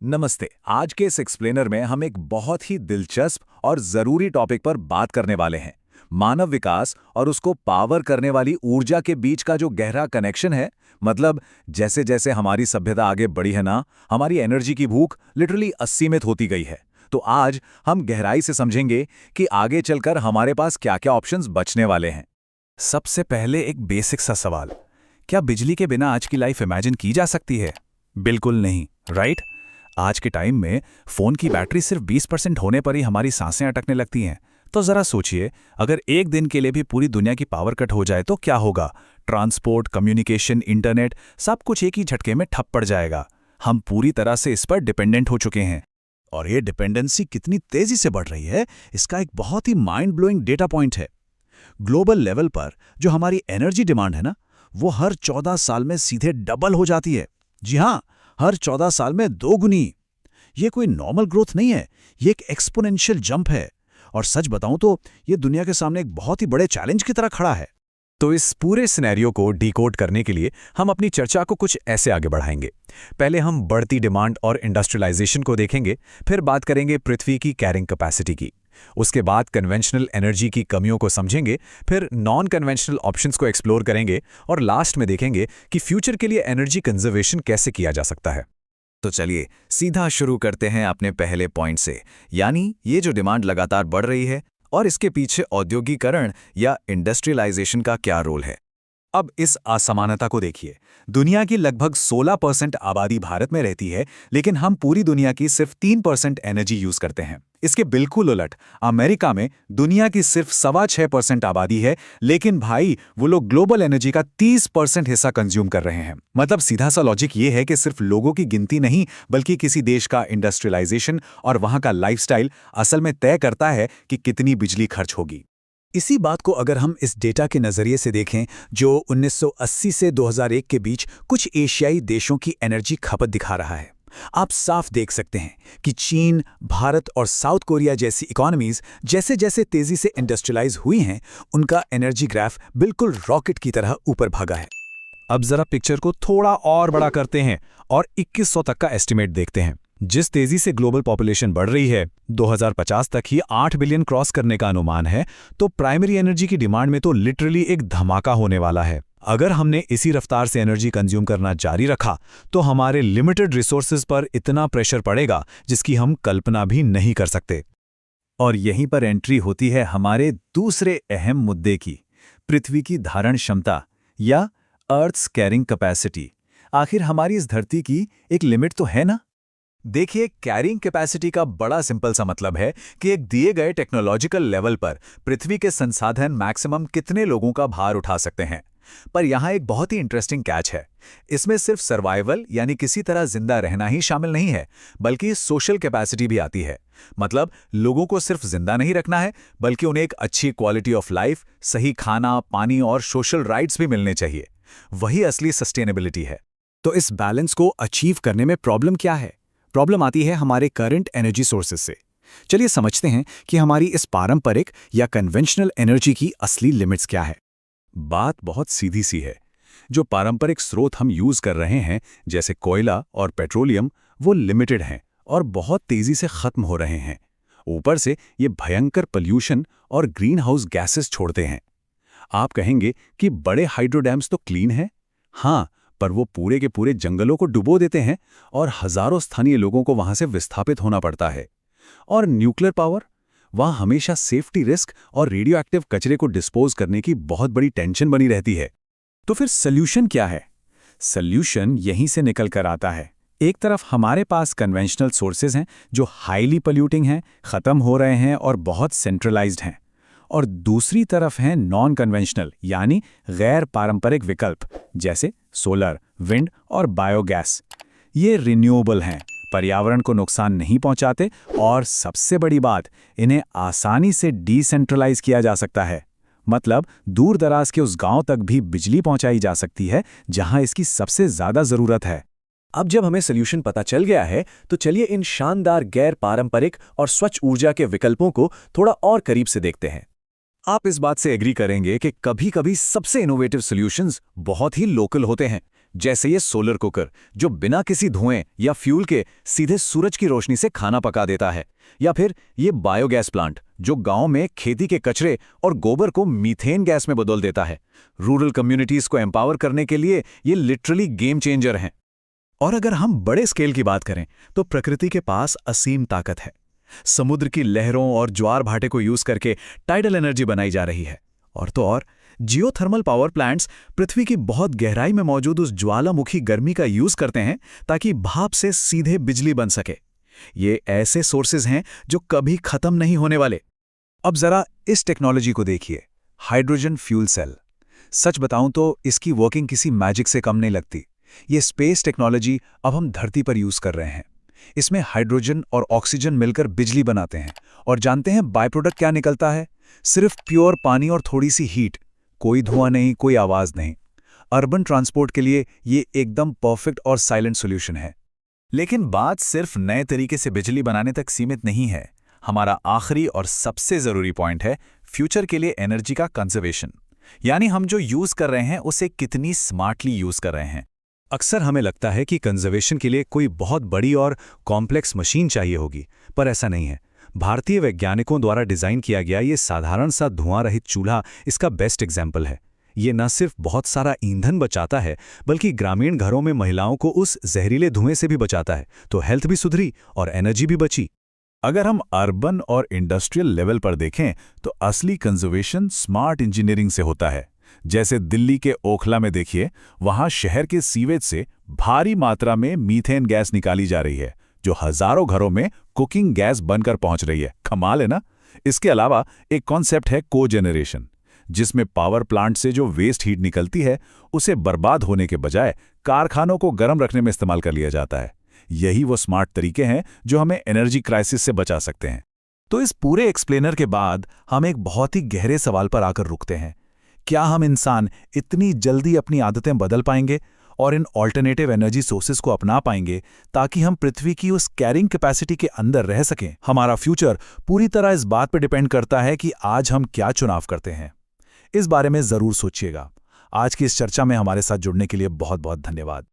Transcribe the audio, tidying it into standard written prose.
नमस्ते। आज के इस एक्सप्लेनर में हम एक बहुत ही दिलचस्प और जरूरी टॉपिक पर बात करने वाले हैं। मानव विकास और उसको पावर करने वाली ऊर्जा के बीच का जो गहरा कनेक्शन है। मतलब जैसे जैसे हमारी सभ्यता आगे बढ़ी है ना, हमारी एनर्जी की भूख लिटरली असीमित होती गई है। तो आज हम गहराई से समझेंगे कि आगे चलकर हमारे पास क्या क्या ऑप्शंस बचने वाले हैं। सबसे पहले एक बेसिक सा सवाल, क्या बिजली के बिना आज की लाइफ इमेजिन की जा सकती है? बिल्कुल नहीं, राइट? आज के टाइम में फोन की बैटरी सिर्फ 20% होने पर ही हमारी सांसें अटकने लगती हैं। तो जरा सोचिए, अगर एक दिन के लिए भी पूरी दुनिया की पावर कट हो जाए तो क्या होगा? ट्रांसपोर्ट, कम्युनिकेशन, इंटरनेट, सब कुछ एक ही झटके में ठप पड़ जाएगा। हम पूरी तरह से इस पर डिपेंडेंट हो चुके हैं। और ये डिपेंडेंसी कितनी तेजी से बढ़ रही है, इसका एक बहुत ही माइंड ब्लोइंग डेटा पॉइंट है। ग्लोबल लेवल पर जो हमारी एनर्जी डिमांड है ना, वो हर 14 साल में सीधे डबल हो जाती है। जी हाँ, हर 14 साल में 2 गुनी। ये कोई नॉर्मल ग्रोथ नहीं है, ये एक एक्सपोनेंशियल जंप है। और सच बताऊं तो ये दुनिया के सामने एक बहुत ही बड़े चैलेंज की तरह खड़ा है। तो इस पूरे सिनेरियो को डिकोड करने के लिए हम अपनी चर्चा को कुछ ऐसे आगे बढ़ाएंगे। पहले हम बढ़ती डिमांड और इंडस्ट्रियलाइजेशन को देखेंगे, फिर बात करेंगे पृथ्वी की कैरिंग कैपेसिटी की। उसके बाद कन्वेंशनल एनर्जी की कमियों को समझेंगे, फिर नॉन कन्वेंशनल ऑप्शंस को एक्सप्लोर करेंगे और लास्ट में देखेंगे कि फ्यूचर के लिए एनर्जी कंजर्वेशन कैसे किया जा सकता है। तो चलिए सीधा शुरू करते हैं अपने पहले पॉइंट से, यानी ये जो डिमांड लगातार बढ़ रही है और इसके पीछे औद्योगिकरण या इंडस्ट्रियलाइजेशन का क्या रोल है। अब इस असमानता को देखिए। दुनिया की लगभग 16% आबादी भारत में रहती है, लेकिन हम पूरी दुनिया की सिर्फ 3% एनर्जी यूज करते हैं। इसके बिल्कुल उलट अमेरिका में दुनिया की सिर्फ 6.25% आबादी है, लेकिन भाई वो लोग ग्लोबल एनर्जी का 30% हिस्सा कंज्यूम कर रहे हैं। मतलब सीधा सा लॉजिक ये है कि सिर्फ लोगों की गिनती नहीं, बल्कि किसी देश का इंडस्ट्रियलाइजेशन और वहां का लाइफस्टाइल असल में तय करता है कि कितनी बिजली खर्च होगी। इसी बात को अगर हम इस डेटा के नज़रिए से देखें, जो 1980 से 2001 के बीच कुछ एशियाई देशों की एनर्जी खपत दिखा रहा है, आप साफ देख सकते हैं कि चीन, भारत और साउथ कोरिया जैसी इकोनॉमीज जैसे जैसे तेजी से इंडस्ट्रियलाइज हुई हैं, उनका एनर्जी ग्राफ बिल्कुल रॉकेट की तरह ऊपर भागा है। अब जरा पिक्चर को थोड़ा और बड़ा करते हैं और 2100 तक का एस्टिमेट देखते हैं। जिस तेजी से ग्लोबल पॉपुलेशन बढ़ रही है, 2050 तक ही 8 बिलियन क्रॉस करने का अनुमान है, तो प्राइमरी एनर्जी की डिमांड में तो लिटरली एक धमाका होने वाला है। अगर हमने इसी रफ्तार से एनर्जी कंज्यूम करना जारी रखा, तो हमारे लिमिटेड रिसोर्सेज पर इतना प्रेशर पड़ेगा जिसकी हम कल्पना भी नहीं कर सकते। और यहीं पर एंट्री होती है हमारे दूसरे अहम मुद्दे की, पृथ्वी की धारण क्षमता या अर्थ्स कैरिंग कैपेसिटी। आखिर हमारी इस धरती की एक लिमिट तो है ना। देखिए, कैरिंग कैपेसिटी का बड़ा सिंपल सा मतलब है कि एक दिए गए टेक्नोलॉजिकल लेवल पर पृथ्वी के संसाधन मैक्सिमम कितने लोगों का भार उठा सकते हैं। पर यहाँ एक बहुत ही इंटरेस्टिंग कैच है। इसमें सिर्फ सर्वाइवल यानी किसी तरह जिंदा रहना ही शामिल नहीं है, बल्कि सोशल कैपेसिटी भी आती है। मतलब लोगों को सिर्फ जिंदा नहीं रखना है, बल्कि उन्हें एक अच्छी क्वालिटी ऑफ लाइफ, सही खाना, पानी और सोशल राइट्स भी मिलने चाहिए। वही असली सस्टेनेबिलिटी है। तो इस बैलेंस को अचीव करने में प्रॉब्लम क्या है? प्रॉब्लम आती है हमारे करंट एनर्जी सोर्सेज से। चलिए समझते हैं कि हमारी इस पारंपरिक या कन्वेंशनल एनर्जी की असली लिमिट्स क्या है। बात बहुत सीधी सी है। जो पारंपरिक स्रोत हम यूज कर रहे हैं, जैसे कोयला और पेट्रोलियम, वो लिमिटेड हैं और बहुत तेजी से खत्म हो रहे हैं। ऊपर से ये भयंकर पोल्यूशन और ग्रीन हाउस गैसेस छोड़ते हैं। आप कहेंगे कि बड़े हाइड्रो डैम्स तो क्लीन हैं। हाँ, पर वो पूरे के पूरे जंगलों को डुबो देते हैं और हजारों स्थानीय लोगों को वहां से विस्थापित होना पड़ता है। और न्यूक्लियर पावर, वहां हमेशा सेफ्टी रिस्क और रेडियो एक्टिव कचरे को डिस्पोज करने की बहुत बड़ी टेंशन बनी रहती है। तो फिर सॉल्यूशन क्या है? सॉल्यूशन यहीं से निकल कर आता है। एक तरफ हमारे पास कन्वेंशनल सोर्सेज हैं जो हाईली पोल्यूटिंग हैं, खत्म हो रहे हैं और बहुत सेंट्रलाइज्ड हैं। और दूसरी तरफ हैं नॉन कन्वेंशनल यानी गैर पारंपरिक विकल्प, जैसे सोलर, विंड और बायोगैस। ये रिन्यूएबल हैं, पर्यावरण को नुकसान नहीं पहुंचाते और सबसे बड़ी बात, इन्हें आसानी से डिसेंट्रलाइज किया जा सकता है। मतलब दूर दराज के उस गांव तक भी बिजली पहुंचाई जा सकती है जहां इसकी सबसे ज्यादा जरूरत है। अब जब हमें सॉल्यूशन पता चल गया है, तो चलिए इन शानदार गैर पारंपरिक और स्वच्छ ऊर्जा के विकल्पों को थोड़ा और करीब से देखते हैं। आप इस बात से एग्री करेंगे कि कभी-कभी सबसे इनोवेटिव सॉल्यूशंस बहुत ही लोकल होते हैं। जैसे ये सोलर कुकर जो बिना किसी धुएं या फ्यूल के सीधे सूरज की रोशनी से खाना पका देता है, या फिर ये बायोगैस प्लांट जो गांव में खेती के कचरे और गोबर को मीथेन गैस में बदल देता है। रूरल कम्युनिटीज को एम्पावर करने के लिए ये लिटरली गेम चेंजर हैं। और अगर हम बड़े स्केल की बात करें तो प्रकृति के पास असीम ताकत है। समुद्र की लहरों और ज्वार भाटे को यूज करके टाइडल एनर्जी बनाई जा रही है। और तो और जियोथर्मल पावर प्लांट्स पृथ्वी की बहुत गहराई में मौजूद उस ज्वालामुखी गर्मी का यूज करते हैं ताकि भाप से सीधे बिजली बन सके। ये ऐसे सोर्सेज हैं जो कभी खत्म नहीं होने वाले। अब जरा इस टेक्नोलॉजी को देखिए, हाइड्रोजन फ्यूल सेल। सच बताऊं तो इसकी वर्किंग किसी मैजिक से कम नहीं लगती। ये स्पेस टेक्नोलॉजी अब हम धरती पर यूज कर रहे हैं। इसमें हाइड्रोजन और ऑक्सीजन मिलकर बिजली बनाते हैं, और जानते हैं बाय प्रोडक्ट क्या निकलता है? सिर्फ प्योर पानी और थोड़ी सी हीट। कोई धुआं नहीं, कोई आवाज नहीं। अर्बन ट्रांसपोर्ट के लिए ये एकदम परफेक्ट और साइलेंट सॉल्यूशन है। लेकिन बात सिर्फ नए तरीके से बिजली बनाने तक सीमित नहीं है। हमारा आखिरी और सबसे जरूरी पॉइंट है फ्यूचर के लिए एनर्जी का कंजर्वेशन। यानी हम जो यूज कर रहे हैं उसे कितनी स्मार्टली यूज कर रहे हैं। अक्सर हमें लगता है कि कंजर्वेशन के लिए कोई बहुत बड़ी और कॉम्प्लेक्स मशीन चाहिए होगी, पर ऐसा नहीं है। भारतीय वैज्ञानिकों द्वारा डिजाइन किया गया ये साधारण सा धुआं रहित चूल्हा इसका बेस्ट एग्जाम्पल है। ये न सिर्फ बहुत सारा ईंधन बचाता है, बल्कि ग्रामीण घरों में महिलाओं को उस जहरीले धुएं से भी बचाता है, तो हेल्थ भी सुधरी और एनर्जी भी बची। अगर हम अर्बन और इंडस्ट्रियल लेवल पर देखें तो असली कंजर्वेशन स्मार्ट इंजीनियरिंग से होता है। जैसे दिल्ली के ओखला में देखिए, वहां शहर के सीवेज से भारी मात्रा में मीथेन गैस निकाली जा रही है, जो हजारों घरों में कुकिंग गैस बनकर पहुंच रही है। कमाल है ना? इसके अलावा एक कॉन्सेप्ट है कोजेनरेशन, जिसमें पावर प्लांट से जो वेस्ट हीट निकलती है उसे बर्बाद होने के बजाय कारखानों को गर्म रखने में इस्तेमाल कर लिया जाता है। यही वो स्मार्ट तरीके हैं जो हमें एनर्जी क्राइसिस से बचा सकते हैं। तो इस पूरे एक्सप्लेनर के बाद हम एक बहुत ही गहरे सवाल पर आकर रुकते हैं। क्या हम इंसान इतनी जल्दी अपनी आदतें बदल पाएंगे और इन ऑल्टरनेटिव एनर्जी सोर्सेज को अपना पाएंगे ताकि हम पृथ्वी की उस कैरिंग कैपेसिटी के अंदर रह सकें? हमारा फ्यूचर पूरी तरह इस बात पर डिपेंड करता है कि आज हम क्या चुनाव करते हैं। इस बारे में जरूर सोचिएगा। आज की इस चर्चा में हमारे साथ जुड़ने के लिए बहुत बहुत धन्यवाद।